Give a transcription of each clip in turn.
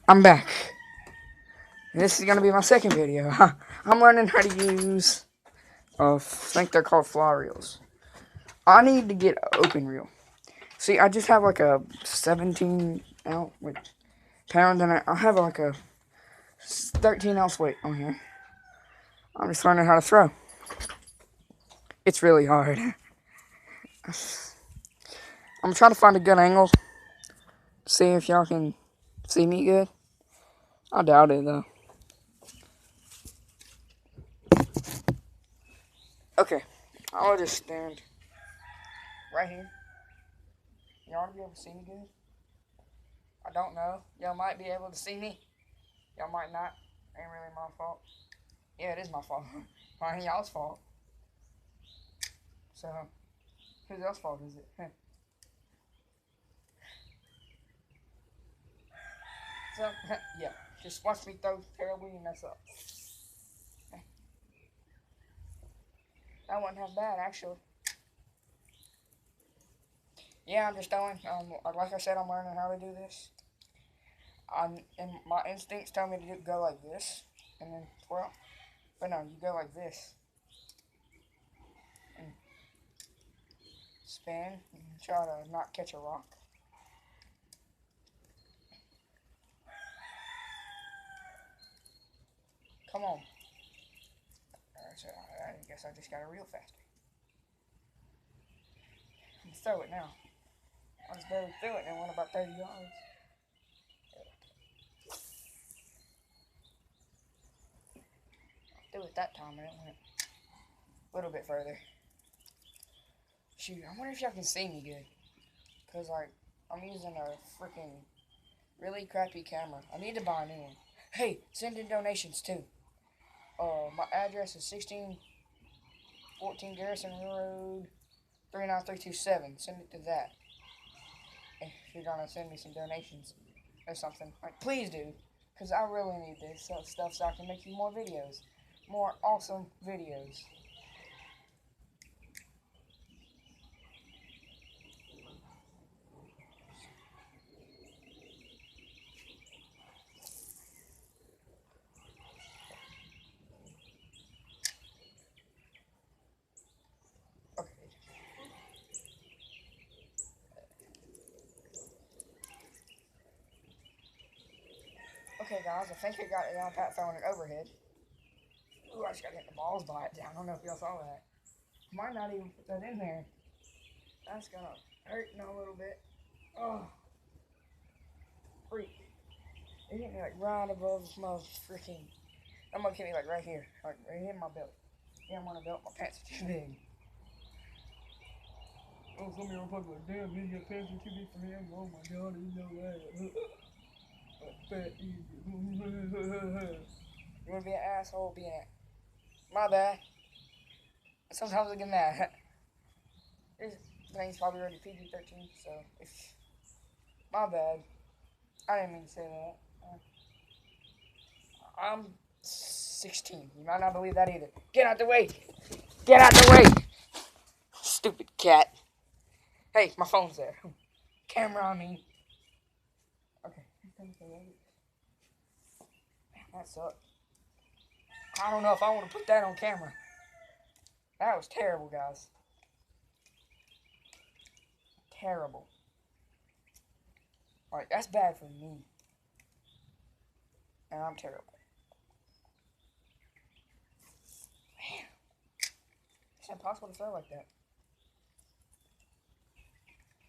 I'm back. This is gonna be my second video. I'm learning how to use, I think they're called fly reels. I need to get an open reel. See, I just have like a 17 ounce pound, and I have like a 13-ounce weight on here. I'm just learning how to throw. It's really hard. I'm trying to find a good angle. See if y'all can see me good. I doubt it though. Okay, I'll just stand right here. Y'all want to be able to see me good? I don't know. Y'all might be able to see me. Y'all might not. Ain't really my fault. Yeah, it is my fault. Mine ain't y'all's fault. So, whose else's fault is it? So, yeah. Just watch me throw terribly and mess up. That wasn't half bad, actually. Yeah, I'm just throwing. Like I said, I'm learning how to do this. And my instincts tell me to go like this, and then twirl. But no, you go like this. And spin, and try to not catch a rock. Come on. Alright, so I guess I just got to reel faster. Let's throw it now. I just barely threw it and it went about 30 yards. I threw it that time and it went a little bit further. Shoot, I wonder if y'all can see me good. Because, like, I'm using a freaking really crappy camera. I need to buy a new one. Hey, send in donations too. My address is 1614 Garrison Road, 39327. Send it to that. If you're gonna send me some donations or something, like, please do, because I really need this stuff so I can make you more videos, more awesome videos. Okay. Okay, guys, I think I got it down pat throwing it overhead. Ooh, I just gotta hit the balls by it down. I don't know if y'all saw that. Might not even put that in there. That's gonna hurt in a little bit. Oh, freak. It hit me like right above my freaking. I'm gonna hit me like right here. Like right in my belt. Yeah, I'm on a belt. My pants are too big. Oh, some of y'all probably like, damn, man, your pants are too big for him. Oh my god, I didn't know that. Fat idiot. You wanna be an asshole? Be an. My bad. Sometimes I get mad. This thing's probably already PG-13, so if. My bad. I didn't mean to say that. I'm 16. You might not believe that either. Get out the way. Get out the way. Stupid cat. Hey, my phone's there. Camera on me. Okay. That sucked. I don't know if I want to put that on camera. That was terrible, guys. Terrible. Alright, that's bad for me. And I'm terrible. Man. It's impossible to throw like that.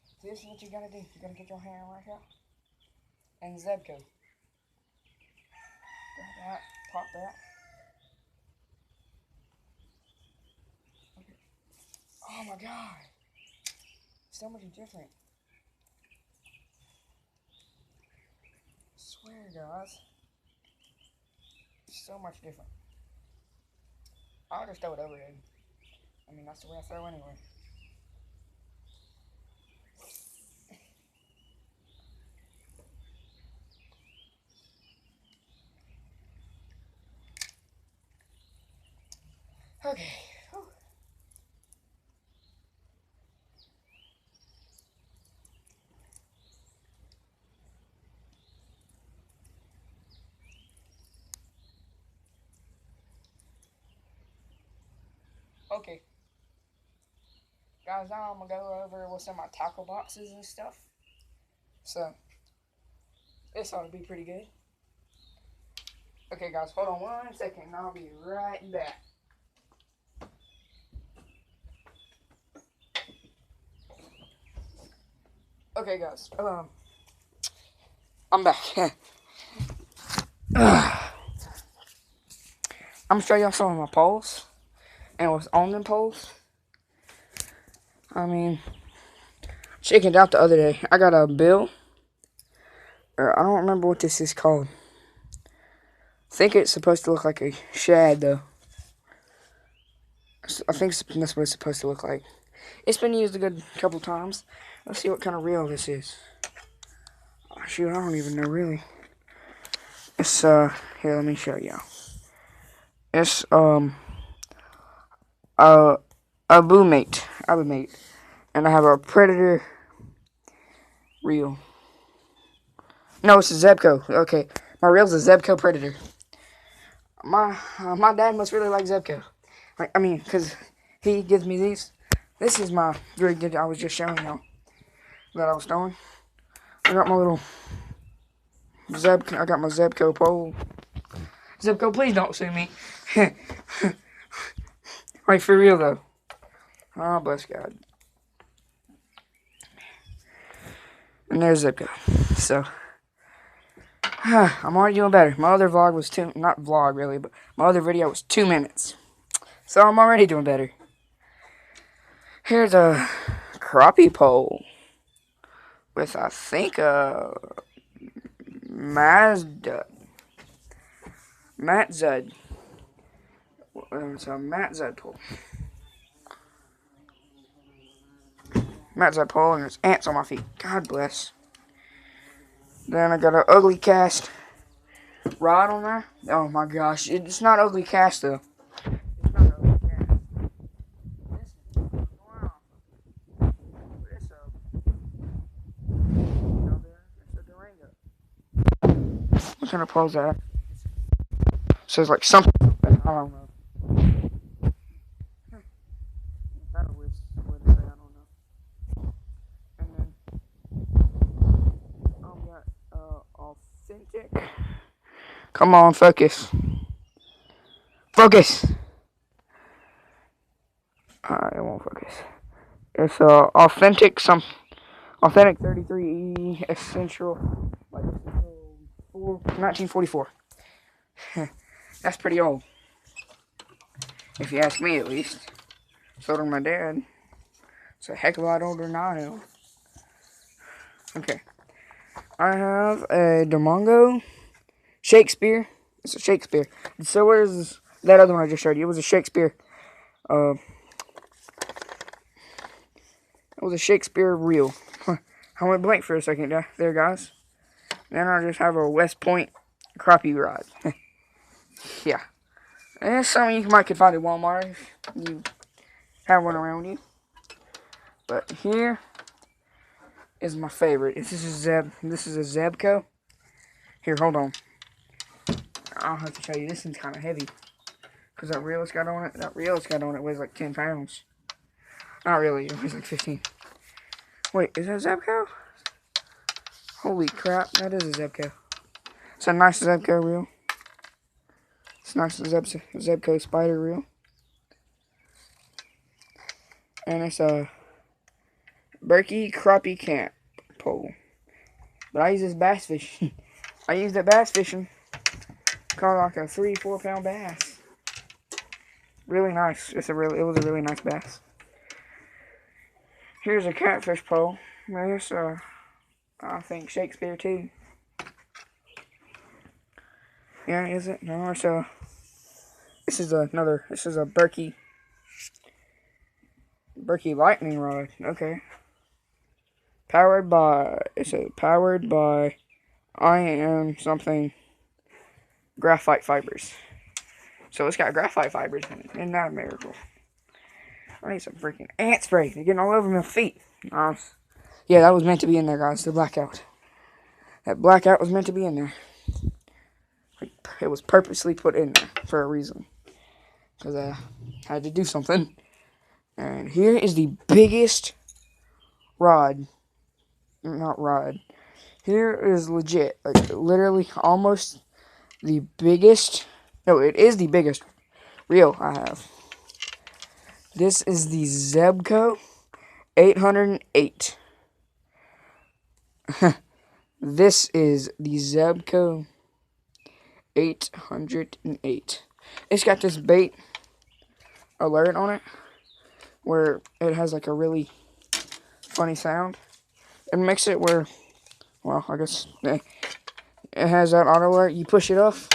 So this is what you gotta do. You gotta get your hand right here. And Zebco. Grab that. Pop that. Okay. Oh my god. So much different. I swear, guys. So much different. I'll just throw it overhead. I mean, that's the way I throw anyway. Okay. Whew. Okay, guys, now I'm gonna go over what's in my tackle boxes and stuff. So this ought to be pretty good. Okay, guys, hold on 1 second, and I'll be right back. Okay, guys, I'm back. I'm gonna show y'all some of my poles and what's on them poles. I mean, checking it out the other day. I got a bill, or I don't remember what this is called. I think it's supposed to look like a shad, though. I think that's what it's supposed to look like. It's been used a good couple times. Let's see what kind of reel this is. Oh, shoot, I don't even know really. It's here, let me show y'all. It's a Abumate, and I have a Predator reel. No, it's a Zebco. Okay, my reel's a Zebco Predator. My dad must really like Zebco. I mean, because he gives me these. This is my rig that I was just showing y'all that I was throwing. I got my little I got my Zebco pole. Zebco, please don't sue me. Like, for real, though. Oh, bless God. And there's Zebco. So, I'm already doing better. My other vlog was not vlog, really, but my other video was 2 minutes. So, I'm already doing better. Here's a crappie pole with, I think, a Matzud. It's a Matzud pole. Matzud pole, and there's ants on my feet. God bless. Then I got an ugly cast rod on there. Oh my gosh, it's not ugly cast though. It's not ugly cast. Wow. It's a Durango. What kind of pole's that? So it's like something. I don't know. That was what to say. I don't know. And then I've got authentic. Come on, focus. Focus. It won't focus. It's authentic 33E essential, like 1944. That's pretty old, if you ask me at least. So did my dad. It's a heck of a lot older than I am. Okay, I have a Demongo Shakespeare. It's a Shakespeare. So is that other one I just showed you. It was a Shakespeare. It was a Shakespeare reel. I went blank for a second there, guys. Then I just have a West Point crappie rod. Yeah. And it's something you might could find at Walmart if you have one around you. But here is my favorite. This is a Zebco. Here, hold on. I'll have to show you. This thing's kind of heavy. Because that reel it's got on it, weighs like 10 pounds. Not really, it weighs like 15. Wait, is that a Zebco? Holy crap, that is a Zebco. It's a nice Zebco reel. It's a nice Zebco spider reel. And it's a Berkey crappie camp pole. But I use this bass fishing. I used it bass fishing. Caught like a 3-4 pound bass. Really nice. It was a really nice bass. Here's a catfish pole. There's I think Shakespeare too. Yeah, is it? No, it's this is a Berkey lightning rod. Okay. Powered by I am something graphite fibers. So it's got graphite fibers in it. Isn't that a miracle? I need some freaking ant spray. They're getting all over my feet. Yeah, that was meant to be in there, guys. The blackout. That blackout was meant to be in there. It was purposely put in there for a reason. because I had to do something. And here is the biggest rod. Not rod. Here is legit, like literally almost the biggest. No, it is the biggest reel I have. This is the Zebco 808. This is the Zebco 808. It's got this bait alert on it where it has like a really funny sound. It makes it where, well, I guess it has that auto alert. You push it off,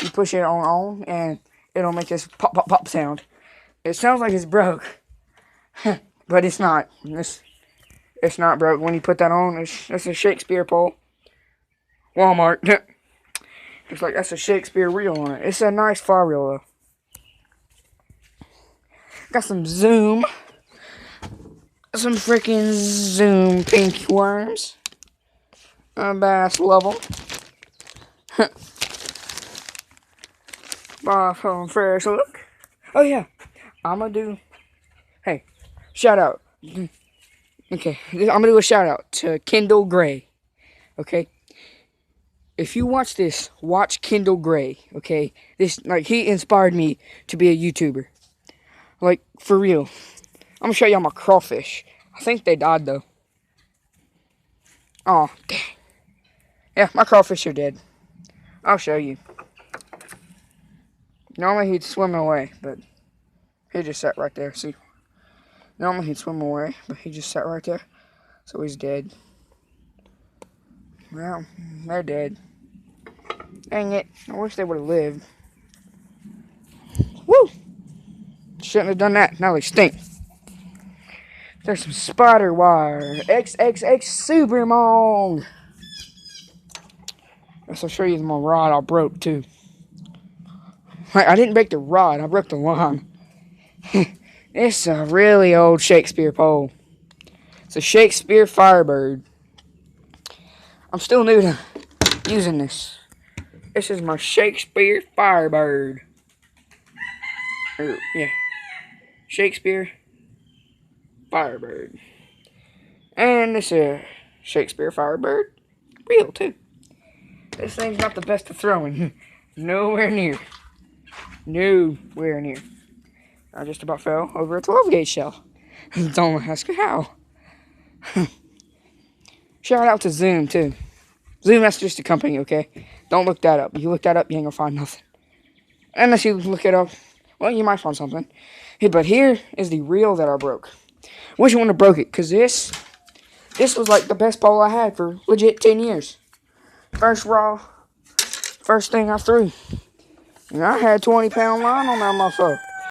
you push it on, and it'll make this pop, pop, pop sound. It sounds like it's broke, but it's not. It's not broke. When you put that on, it's a Shakespeare pole. Walmart. It's like, that's a Shakespeare reel on it. It's a nice fire reel, though. Got some Zoom. Some freaking Zoom pink worms. Bass love them. Bob from Fresh Look. Oh, yeah. I'm going to do... Hey, shout out. Okay, I'm going to do a shout out to Kendall Gray. Okay? If you watch this, watch Kendall Gray. Okay? He inspired me to be a YouTuber. Like, for real. I'm going to show y'all my crawfish. I think they died, though. Oh, dang. Yeah, my crawfish are dead. I'll show you. Normally he'd swim away, but he just sat right there. See? Normally he'd swim away, but he just sat right there. So he's dead. Well, they're dead. Dang it. I wish they would have lived. Woo! Shouldn't have done that. Now they stink. There's some spider wire. XXX Super Long. Guess I'll show you my rod I broke too. I didn't break the rod. I broke the line. It's a really old Shakespeare pole. It's a Shakespeare Firebird. I'm still new to using this. This is my Shakespeare Firebird. Yeah. Shakespeare Firebird. And this is a Shakespeare Firebird reel too. This thing's not the best of throwing. Nowhere near. Nowhere near. I just about fell over a 12-gauge shell. Don't ask how. Shout out to Zoom too. Zoom, that's just a company, okay? Don't look that up. If you look that up, you ain't gonna find nothing. Unless you look it up, well, you might find something. Hey, but here is the reel that I broke. Wish you wouldn't have broke it, because this was like the best pole I had for legit 10 years. First thing I threw. And I had 20-pound line on that motherfucker.